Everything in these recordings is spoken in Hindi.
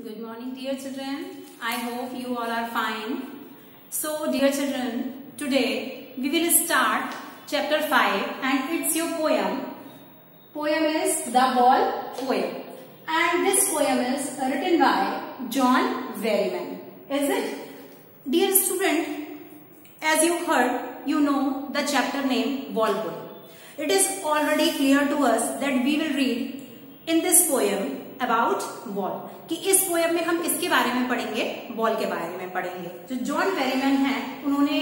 Good morning, dear children. I hope you all are fine. So, dear children, today we will start chapter 5 and it's your poem. Poem is The Ball Poem. And this poem is written by John Berryman. Is it? Dear student, as you heard, you know the chapter name Ball Poem. It is already clear to us that we will read in this poem about ball कि इस पोएम में हम किसके बारे में पढ़ेंगे, बॉल के बारे में पढ़ेंगे. जो जॉन बेरीमैन है उन्होंने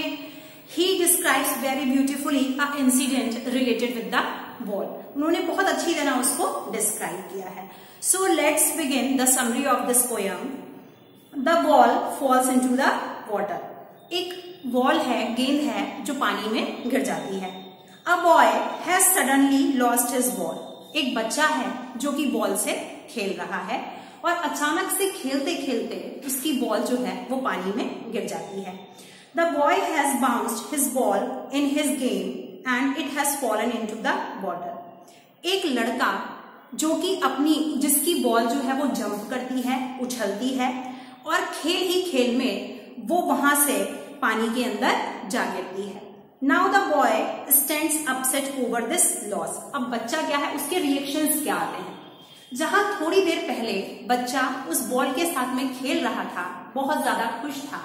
he describes very beautifully a incident related with the ball. उन्होंने बहुत अच्छी तरह उसको डिस्क्राइब किया है. So let's begin the summary of this poem. The ball falls into the water. एक बॉल है, गेंद है जो पानी में गिर जाती है. A boy has suddenly lost his ball. एक बच्चा है जो कि बॉल से खेल रहा है और अचानक से खेलते खेलते उसकी बॉल जो है वो पानी में गिर जाती है. The boy has bounced his ball in his game and it has fallen into the water. एक लड़का जो कि जिसकी बॉल जो है वो जंप करती है, उछलती है और खेल ही खेल में वो वहां से पानी के अंदर जा गिरती है. Now the boy stands upset over this loss. अब बच्चा क्या है, उसके रिएक्शंस क्या आते हैं. जहां थोड़ी देर पहले बच्चा उस बॉल के साथ में खेल रहा था, बहुत ज्यादा खुश था,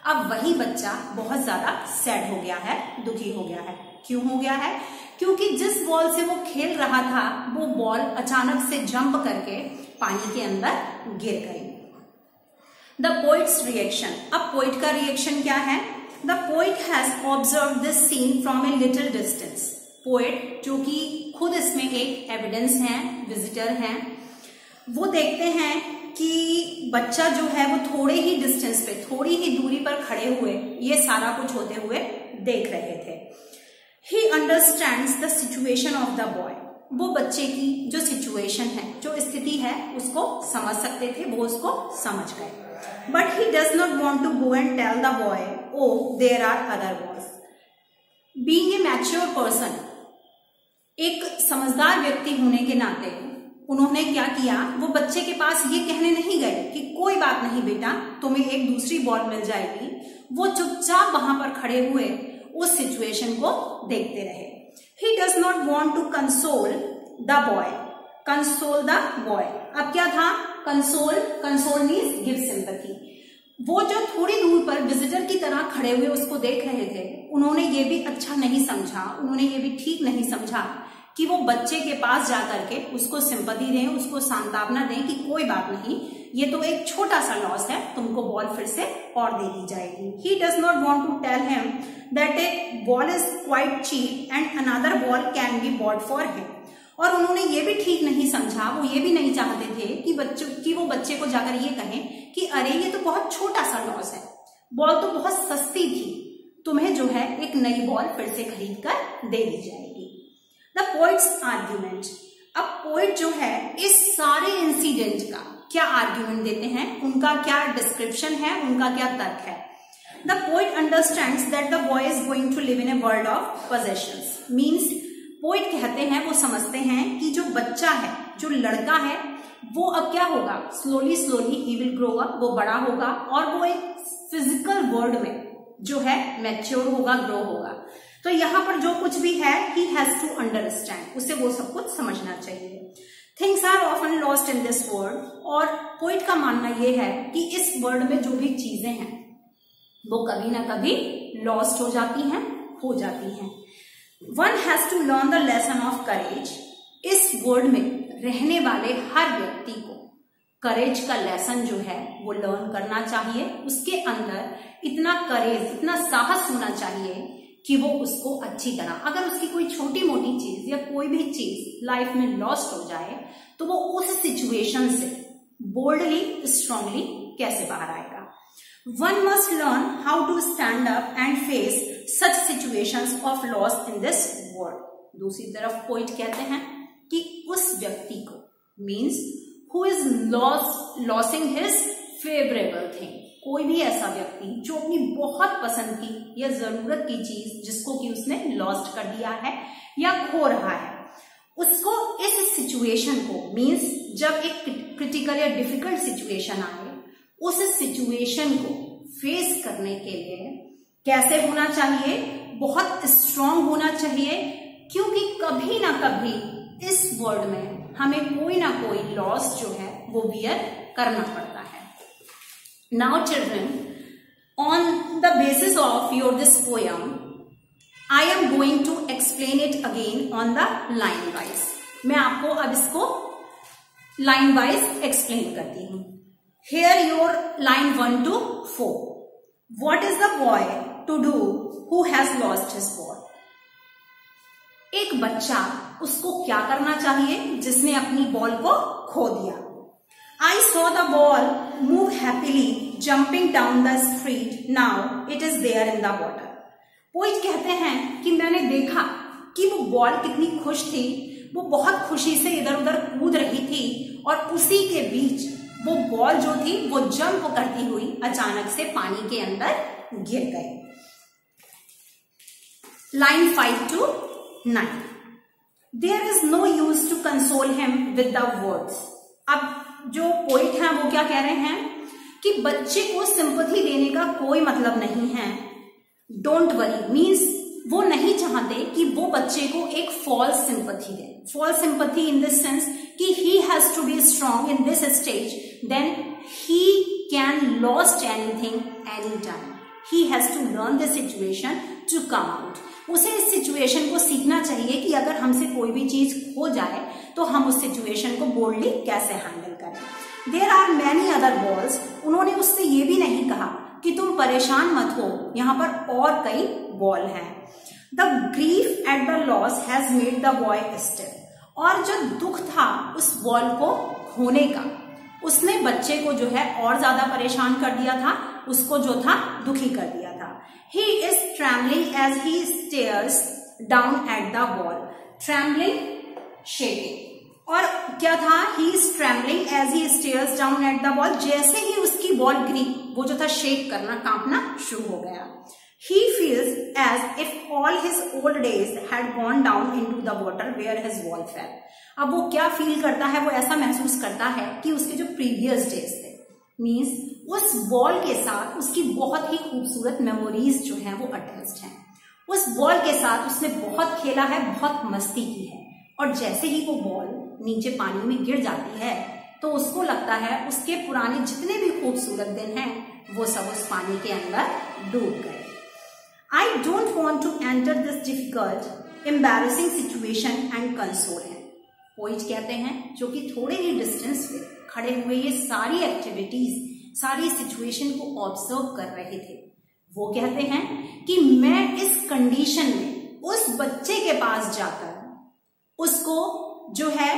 अब वही बच्चा बहुत ज्यादा सैड हो गया है, दुखी हो गया है. क्यों हो गया है? क्योंकि जिस बॉल से वो खेल रहा था वो बॉल अचानक से जंप करके पानी के अंदर गिर गई. The poet's reaction. अब पोइट का रिएक्शन क्या है? The poet has observe this scene from a little distance. Poet जो कि खुद इसमें एक एविडेंस है, विजिटर हैं, वो देखते हैं कि बच्चा जो है वो थोड़े ही डिस्टेंस पे, थोड़ी ही दूरी पर खड़े हुए ये सारा कुछ होते हुए देख रहे थे. He understands the situation of the boy. वो बच्चे की जो सिचुएशन है, जो स्थिति है, उसको समझ सकते थे, वो उसको समझ गए. But he does not want to go and tell the boy, oh there are other boys. Being a mature person, एक समझदार व्यक्ति होने के नाते उन्होंने क्या किया, वो बच्चे के पास ये कहने नहीं गए कि कोई बात नहीं बेटा, तुम्हें एक दूसरी बॉल मिल जाएगी. वो चुपचाप वहां पर खड़े हुए उस सिचुएशन को देखते रहे. He does not want to console the boy. Console the boy, अब क्या था? Console means give sympathy. वो जो थोड़ी दूर पर विजिटर की तरह खड़े हुए उसको देख रहे थे, उन्होंने ये भी अच्छा नहीं समझा, उन्होंने ये भी ठीक नहीं समझा कि वो बच्चे के पास जाकर के उसको सिंपैथी दें, उसको सांत्वना दें कि कोई बात नहीं, ये तो एक छोटा सा लॉस है, तुमको बॉल फिर से और दे दी जाएगी. He does not want to tell him that a ball is quite cheap and another ball can be bought for him. और उन्होंने ये भी ठीक नहीं समझा, वो ये भी नहीं चाहते थे कि वो बच्चे को जाकर ये कहें कि अरे ये तो बहुत छोटा सा लॉस है, बॉल तो बहुत सस्ती थी, तुम्हें जो है एक नई बॉल फिर से खरीद कर दे दी जाएगी. The poets argument. अब पोइट जो है इस सारे इंसिडेंट का क्या आर्ग्यूमेंट देते हैं, उनका क्या डिस्क्रिप्शन है, उनका क्या तर्क है. The poet understands that the boy is going to live in a world of possessions. Means poet कहते हैं, वो समझते हैं कि जो बच्चा है, जो लड़का है, वो अब क्या होगा, slowly he will grow up, वो बड़ा होगा और वो एक फिजिकल वर्ल्ड में जो है मैच्योर होगा, ग्रो होगा. तो यहाँ पर जो कुछ भी है, ही हैज टू अंडरस्टैंड, उसे वो सब कुछ समझना चाहिए. Things are often lost in this world. और पोइट का मानना यह है कि इस वर्ल्ड में जो भी चीजें हैं वो कभी ना कभी लॉस्ट हो जाती हैं, खो जाती हैं. One has to learn the lesson of courage. इस वर्ल्ड में रहने वाले हर व्यक्ति को करेज का लेसन जो है वो लर्न करना चाहिए. उसके अंदर इतना करेज, इतना साहस होना चाहिए कि वो उसको अच्छी तरह, अगर उसकी कोई छोटी मोटी चीज या कोई भी चीज लाइफ में लॉस्ट हो जाए तो वो उस सिचुएशन से बोल्डली, स्ट्रांगली कैसे बाहर आएगा. One must learn how to stand up and face such situations of loss in this world. दूसरी तरफ पोइट कहते हैं कि उस व्यक्ति को, means who is losing his favorable thing, कोई भी ऐसा व्यक्ति जो अपनी बहुत पसंद की या जरूरत की चीज जिसको कि उसने लॉस्ट कर दिया है या खो रहा है, उसको इस सिचुएशन को, मीन्स जब एक क्रिटिकल या डिफिकल्ट सिचुएशन आए, उस सिचुएशन को फेस करने के लिए कैसे होना चाहिए, बहुत स्ट्रांग होना चाहिए, क्योंकि कभी ना कभी इस वर्ल्ड में हमें कोई ना कोई लॉस जो है वो बियर करना पड़ता है। Now children, on the basis of your this poem I am going to explain it again on the line wise. मैं आपको अब इसको line wise explain करती हूँ। Here your line 1 to 4. What is the boy to do who has lost his ball? एक बच्चा, उसको क्या करना चाहिए जिसने अपनी बॉल को खो दिया। I saw the ball move happily jumping down the street. Now it is there in the water. Poet कहते हैं कि मैंने देखा कि वो बॉल कितनी खुश थी, वो बहुत खुशी से इधर उधर कूद रही थी और उसी के बीच वो बॉल जो थी वो जंप करती हुई अचानक से पानी के अंदर गिर गई। Line 5 to 9. There is no use to console him with the words. अब जो पोइट हैं वो क्या कह रहे हैं कि बच्चे को सिंपैथी देने का कोई मतलब नहीं है। डोंट वरी मीन्स वो नहीं चाहते कि वो बच्चे को एक फॉल्स सिंपैथी दे। False sympathy in this sense कि he has to be strong in this stage, then he can lost anything any time. He has to learn this situation to come out. उसे इस सिचुएशन को सीखना चाहिए कि अगर हमसे कोई भी चीज हो जाए तो हम उस सिचुएशन को बोल्डली कैसे हैंडल करें। There are many other balls. उन्होंने उससे ये भी नहीं कहा कि तुम परेशान मत हो, यहां पर और कई बॉल हैं। The grief at the loss has made the boy stiff. और जो दुख था उस बॉल को खोने का, उसने बच्चे को जो है और ज्यादा परेशान कर दिया था, उसको जो था दुखी कर दिया था। He is trembling as he stares down at the ball. Trembling, shaking. और क्या था, he is trembling as he stares down at the ball. जैसे ही उसकी बॉल गिरी, वो जो था शेक करना, कांपना शुरू हो गया। He feels as if all his old days had gone down into the water where his ball fell. अब वो क्या फील करता है, वो ऐसा महसूस करता है कि उसके जो प्रीवियस डेज थे, मीन्स उस बॉल के साथ उसकी बहुत ही खूबसूरत मेमोरीज जो हैं वो अटैच्ड हैं। उस बॉल के साथ उसने बहुत खेला है, बहुत मस्ती की है, और जैसे ही वो बॉल नीचे पानी में गिर जाती है तो उसको लगता है उसके पुराने जितने भी खूबसूरत दिन हैं वो सब उस पानी के अंदर डूब गए। I don't want to enter this difficult, embarrassing situation and console him. Poet कहते हैं, जो कि थोड़े ही डिस्टेंस पे खड़े हुए ये सारी एक्टिविटीज, सारी सिचुएशन को ऑब्जर्व कर रहे थे, वो कहते हैं कि मैं इस कंडीशन में उस बच्चे के पास जाकर उसको जो है,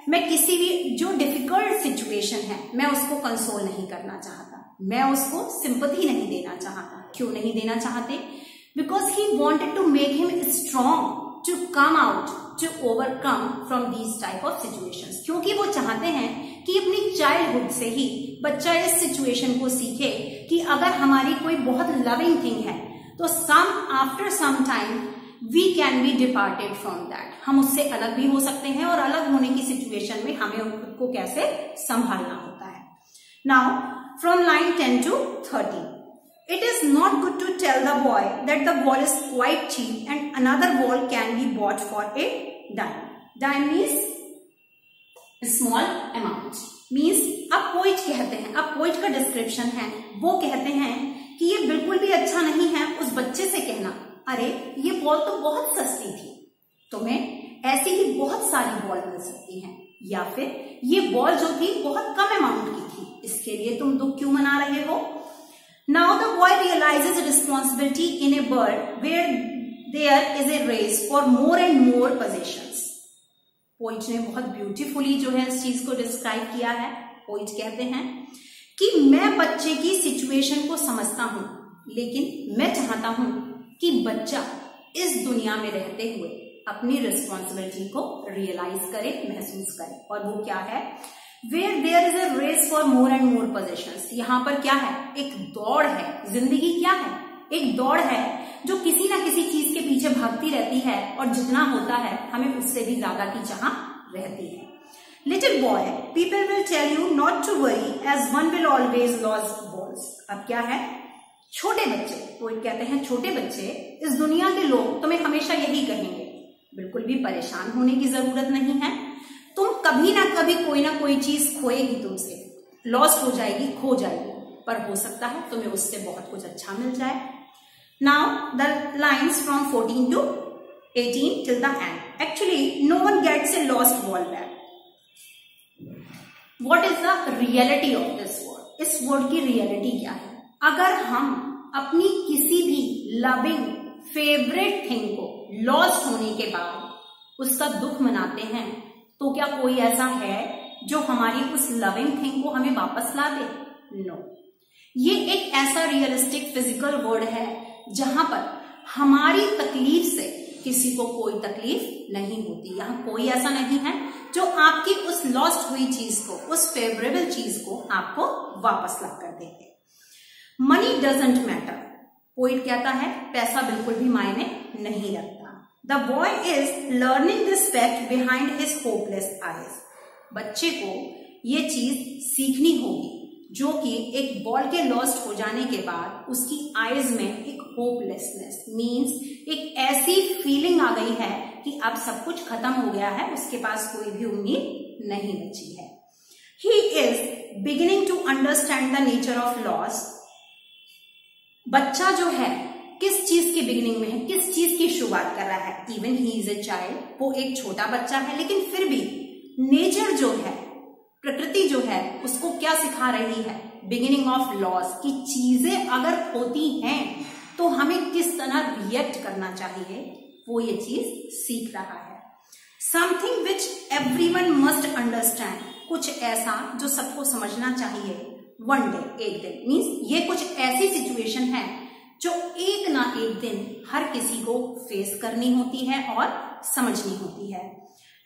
मैं किसी भी जो डिफिकल्ट सिचुएशन है मैं उसको कंसोल नहीं करना चाहता, मैं उसको सिंपैथी नहीं देना चाहता। क्यों नहीं देना चाहते? Because he wanted to make him strong to come out to overcome from these type of situations. क्योंकि वो चाहते हैं कि अपनी चाइल्डहुड से ही बच्चा इस सिचुएशन को सीखे कि अगर हमारी कोई बहुत लविंग थिंग है तो after some time we can be departed from that. हम उससे अलग भी हो सकते हैं और अलग होने की सिचुएशन में हमें खुद को कैसे संभालना होता है। Now from line 10 to 13. It is not good to tell the boy that the ball is quite cheap and another ball can be bought for a dime. Dime means small amount. Means अब पोइट कहते हैं, अब पोइट का डिस्क्रिप्शन है, वो कहते हैं कि ये बिल्कुल भी अच्छा नहीं है उस बच्चे से कहना, अरे ये बॉल तो बहुत सस्ती थी, तुम्हें ऐसी ही बहुत सारी बॉल मिल सकती हैं, या फिर ये बॉल जो थी बहुत कम अमाउंट की थी, इसके लिए तुम दुख क्यों मना रहे हो। Now the boy realizes responsibility in a world where there is a race for more and more possessions. Poet ने बहुत ब्यूटीफुली जो है इस चीज को डिस्क्राइब किया है। पोइट कहते हैं कि मैं बच्चे की सिचुएशन को समझता हूं, लेकिन मैं चाहता हूं कि बच्चा इस दुनिया में रहते हुए अपनी रिस्पॉन्सिबिलिटी को रियलाइज करे, महसूस करे, और वो क्या है, Where there is a race for more and more possessions. यहाँ पर क्या है, एक दौड़ है। जिंदगी क्या है, एक दौड़ है जो किसी ना किसी चीज के पीछे भागती रहती है, और जितना होता है हमें उससे भी ज्यादा की चाह रहती है। Little boy, people will tell you not to worry as one will always loss balls. अब क्या है, छोटे बच्चे, कोई कहते हैं छोटे बच्चे, इस दुनिया के लोग तुम्हें हमेशा यही कहेंगे, बिल्कुल भी परेशान होने की जरूरत नहीं है, तुम कभी ना कभी कोई ना कोई चीज खोएगी, तुमसे लॉस्ट हो जाएगी, खो जाएगी, पर हो सकता है तुम्हें उससे बहुत कुछ अच्छा मिल जाए। Now the lines from 14 to 18 till the end. Actually, no one gets a lost ball back. What is the reality of this word? इस वर्ड की रियलिटी क्या है? अगर हम अपनी किसी भी लविंग फेवरेट थिंग को लॉस्ट होने के बाद उसका दुख मनाते हैं, तो क्या कोई ऐसा है जो हमारी उस लविंग थिंग को हमें वापस ला दे? नो। ये एक ऐसा रियलिस्टिक फिजिकल वर्ड है जहां पर हमारी तकलीफ से किसी को कोई तकलीफ नहीं होती। यहाँ कोई ऐसा नहीं है जो आपकी उस लॉस्ट हुई चीज को, उस फेवरेबल चीज को आपको वापस ला कर देते। मनी डजंट मैटर, पोइट कहता है पैसा बिल्कुल भी मायने नहीं रखता। The boy is learning this fact behind his hopeless eyes. बच्चे को ये चीज सीखनी होगी जो कि एक बॉल के लॉस्ट हो जाने के बाद उसकी आईज में एक होपलेसनेस मीन्स एक ऐसी फीलिंग आ गई है कि अब सब कुछ खत्म हो गया है, उसके पास कोई भी उम्मीद नहीं बची है। He is beginning to understand the nature of loss. बच्चा जो है किस चीज की बिगिनिंग में है, किस चीज की शुरुआत कर रहा है। Even he is a child, वो एक छोटा बच्चा है, लेकिन फिर भी नेचर जो है, प्रकृति जो है, उसको क्या सिखा रही है, बिगिनिंग ऑफ लॉस, की चीजें अगर होती हैं तो हमें किस तरह रिएक्ट करना चाहिए, वो ये चीज सीख रहा है। Something which everyone must understand, कुछ ऐसा जो सबको समझना चाहिए। वन डे, एक दिन, मीन्स ये कुछ ऐसी सिचुएशन है जो एक ना एक दिन हर किसी को फेस करनी होती है और समझनी होती है।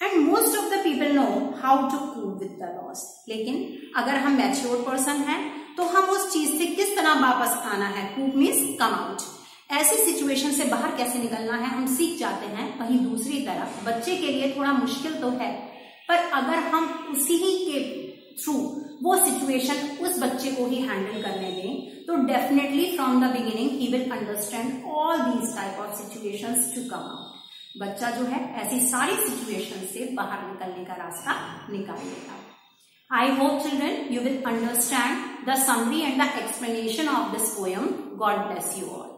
And most of the people know how to cope with the loss. लेकिन अगर हम मैच्योर पर्सन हैं तो हम उस चीज से किस तरह वापस आना है, कूप मीन्स कम आउट, ऐसी सिचुएशन से बाहर कैसे निकलना है हम सीख जाते हैं। वहीं दूसरी तरफ बच्चे के लिए थोड़ा मुश्किल तो है, पर अगर हम उसी के थ्रू वो सिचुएशन उस बच्चे को ही हैंडल करने दें तो definitely from the beginning he will understand all these type of situations to come out. बच्चा जो है ऐसी सारी सिचुएशन से बाहर निकलने का रास्ता निकालेगा। I hope children you will understand the summary and the explanation of this poem. God bless you all.